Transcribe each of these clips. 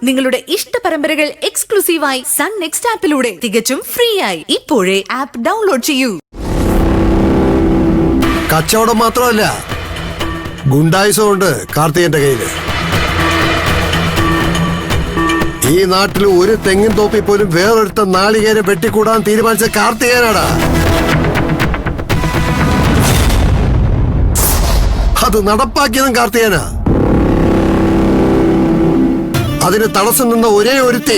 നിങ്ങളുടെ ഇഷ്ട പരമ്പരകൾ എക്സ്ക്ലൂസീവായി സൺ നെക്സ്റ്റ് ആപ്പിലൂടെ തികച്ചും ഫ്രീ ആയി. ഇപ്പോഴേ ആപ്പ് ഡൗൺലോഡ് ചെയ്യൂ. കച്ചവടം മാത്രമല്ല, ഗുണ്ടായുസം ഉണ്ട് കാർത്തികന്റെ കയ്യില്. ഈ നാട്ടിൽ ഒരു തെങ്ങിൻ തോപ്പിൽ പോലും വേറൊരുത്ത നാളികേരം വെട്ടിക്കൂടാൻ തീരുമാനിച്ച കാർത്തികനാടാ. അത് നടപ്പാക്കിയതും കാർത്തികനാ. അതിന് തടസ്സം നിന്ന ഒരേ ഒരുത്തി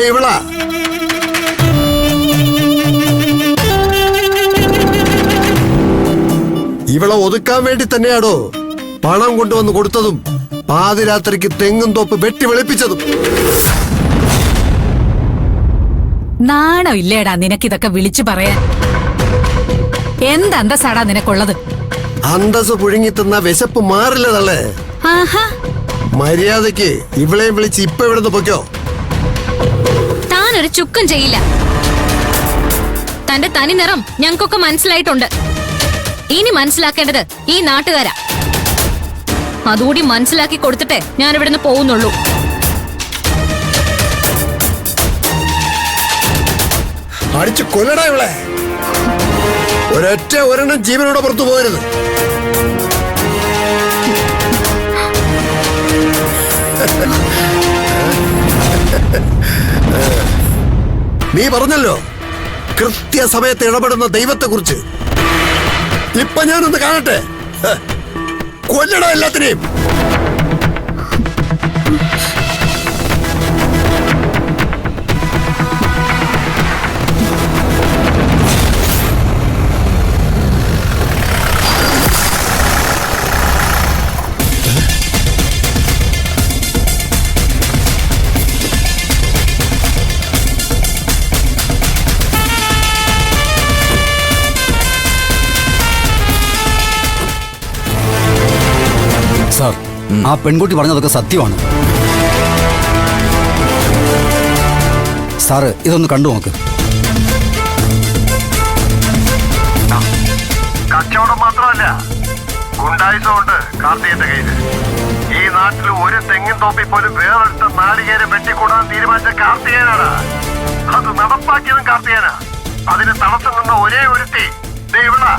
ഇവളാ. ഇവളെ ഒതുക്കാൻ വേണ്ടി തന്നെയാണോ പണം കൊണ്ടുവന്ന് കൊടുത്തതും പാതിരാത്രിക്ക് തെങ്ങും തോപ്പ് വെട്ടി വെളുപ്പിച്ചതും. നാണോ ഇല്ലേടാ നിനക്കിതൊക്കെ വിളിച്ചു പറയാൻ? എന്തന്തസ്സാടാ നിനക്കുള്ളത്? അന്തസ് പുഴുങ്ങി തിന്ന വിശപ്പ് മാറില്ലതല്ലേ. മര്യാദക്ക് ഇവളെയും വിളിച്ച് ഇപ്പൊ ഇവിടുന്ന് പൊയ്ക്കോ. താനൊരു ചുക്കും ചെയ്യില്ല. തന്റെ തനി നിറം ഞങ്ങൾക്കൊക്കെ മനസ്സിലായിട്ടുണ്ട്. ഇനി മനസ്സിലാക്കേണ്ടത് ഈ നാട്ടുകാരാ. അതുകൂടി മനസ്സിലാക്കി കൊടുത്തിട്ടേ ഞാൻ ഇവിടുന്ന് പോകുന്നുള്ളൂ. അടിച്ചു കൊല്ലടാ ഇവളെ. ഒരെണ്ണം ജീവനോടെ പുറത്തു പോകരുത്. നീ പറഞ്ഞല്ലോ കൃത്യസമയത്ത് ഇടപെടുന്ന ദൈവത്തെ കുറിച്ച്. ഇപ്പൊ ഞാനൊന്ന് കാണട്ടെ. കൊല്ലടാ എല്ലാത്തിനെയും. സാർ, ആ പെൺകുട്ടി പറഞ്ഞതൊക്കെ സത്യമാണ്. സാറ് ഇതൊന്ന് കണ്ടു നോക്ക്. കച്ചവടം മാത്രമല്ല, ഗുണ്ടായുസം ഉണ്ട് കാർത്തികന്റെ കയ്യില്. ഈ നാട്ടിൽ ഒരു തെങ്ങിൻ തോപ്പിൽ പോലും വേറൊരുത്ത നാളികേരം വെട്ടിക്കൂടാൻ തീരുമാനിച്ച കാർത്തികനാണ്. അത് നടപ്പാക്കിയതും കാർത്തികനാ. അതിന് തടസ്സം നിന്ന ഒരേ ഒരുത്തി ഇവളാ.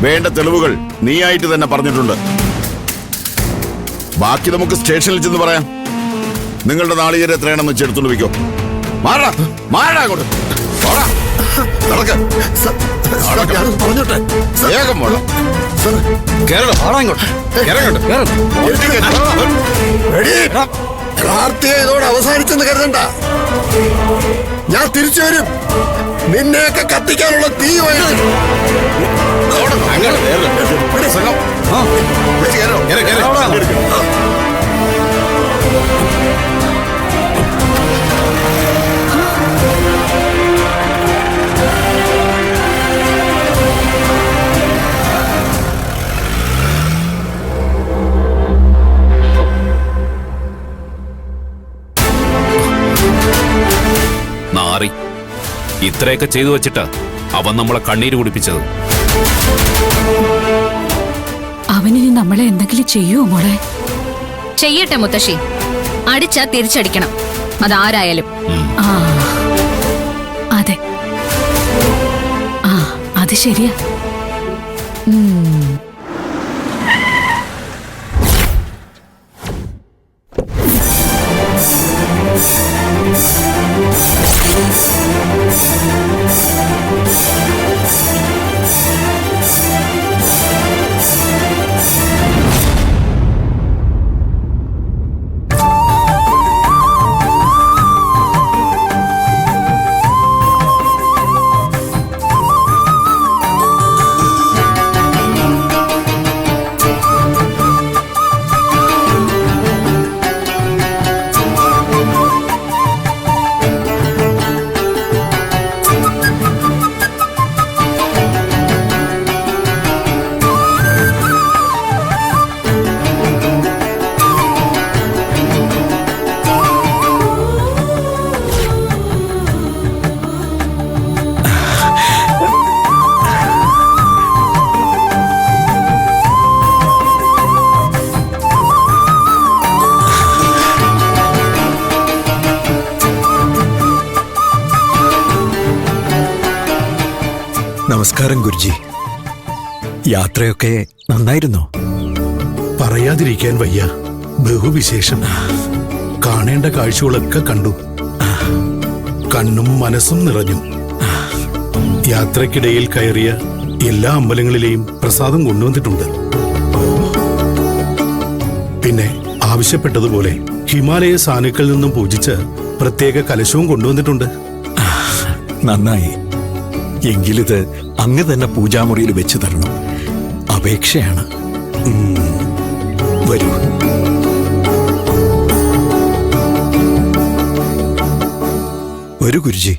വേണ്ട തെളിവുകൾ നീയായിട്ട് തന്നെ പറഞ്ഞിട്ടുണ്ട്. ബാക്കി നമുക്ക് സ്റ്റേഷനിൽ ചെന്ന് പറയാം. നിങ്ങളുടെ നാളികേരം എത്രയാണെന്ന് വെച്ചെടുത്തോണ്ട് വയ്ക്കോ. മാറാ മാറാ അങ്ങോട്ട്. പറഞ്ഞോട്ടെ. വേഗം വേണം. കാർത്തിക ഇതോടെ അവസാനിച്ചെന്ന് കരുതണ്ട. ഞാൻ തിരിച്ചു വരും. നിന്നെയൊക്കെ കത്തിക്കാനുള്ള തീയുമായിട്ട്. നാറി ഇത്രയൊക്കെ ചെയ്തു വച്ചിട്ട് അവൻ നമ്മളെ കണ്ണീര് കുടിപ്പിച്ചത്. അവനിനി നമ്മളെ എന്തെങ്കിലും ചെയ്യുമോ മോളെ? ചെയ്യട്ടെ മുത്തശ്ശി. അടിച്ചാ തിരിച്ചടിക്കണം, അതാരായാലും. അതെ, അത് ശരിയാ. നമസ്കാരം ഗുരുജി. യാത്രയൊക്കെ നന്നായിരുന്നോ? പറയാതിരിക്കാൻ വയ്യ. ബഹുവിശേഷം. കാണേണ്ട കാഴ്ചകളൊക്കെ കണ്ടു. കണ്ണും മനസ്സും നിറഞ്ഞു. യാത്രക്കിടയിൽ കയറിയ എല്ലാ അമ്പലങ്ങളിലെയും പ്രസാദം കൊണ്ടുവന്നിട്ടുണ്ട്. പിന്നെ ആവശ്യപ്പെട്ടതുപോലെ ഹിമാലയ സാനുക്കളിൽ നിന്നും പൂജിച്ച് പ്രത്യേക കലശവും കൊണ്ടുവന്നിട്ടുണ്ട്. നന്നായി. എങ്കിലിത് അങ്ങ് തന്നെ പൂജാമുറിയിൽ വെച്ച് തരണം. അപേക്ഷയാണ്. വരൂ. വരൂ ഗുരുജി.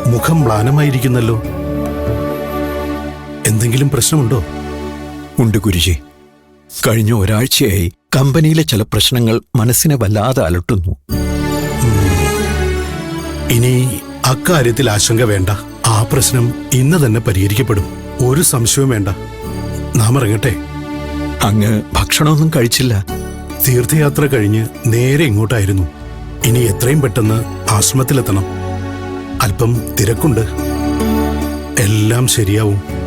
മുഖം മ്ലാനമായിരിക്കുന്നല്ലോ. എന്തെങ്കിലും പ്രശ്നമുണ്ടോ? ഉണ്ട് ഗുരുജി. കഴിഞ്ഞ ഒരാഴ്ചയായി കമ്പനിയിലെ ചില പ്രശ്നങ്ങൾ മനസ്സിനെ വല്ലാതെ അലട്ടുന്നു. ഇനി അക്കാര്യത്തിൽ ആശങ്ക വേണ്ട. ആ പ്രശ്നം ഇന്ന് തന്നെ പരിഹരിക്കപ്പെടും. ഒരു സംശയവും വേണ്ട. നാം ഇറങ്ങട്ടെ. അങ്ങ് ഭക്ഷണമൊന്നും കഴിച്ചില്ല. തീർത്ഥയാത്ര കഴിഞ്ഞ് നേരെ ഇങ്ങോട്ടായിരുന്നു. ഇനി എത്രയും പെട്ടെന്ന് ആശ്രമത്തിലെത്തണം. അല്പം തിരക്കുണ്ട്. എല്ലാം ശരിയാവും.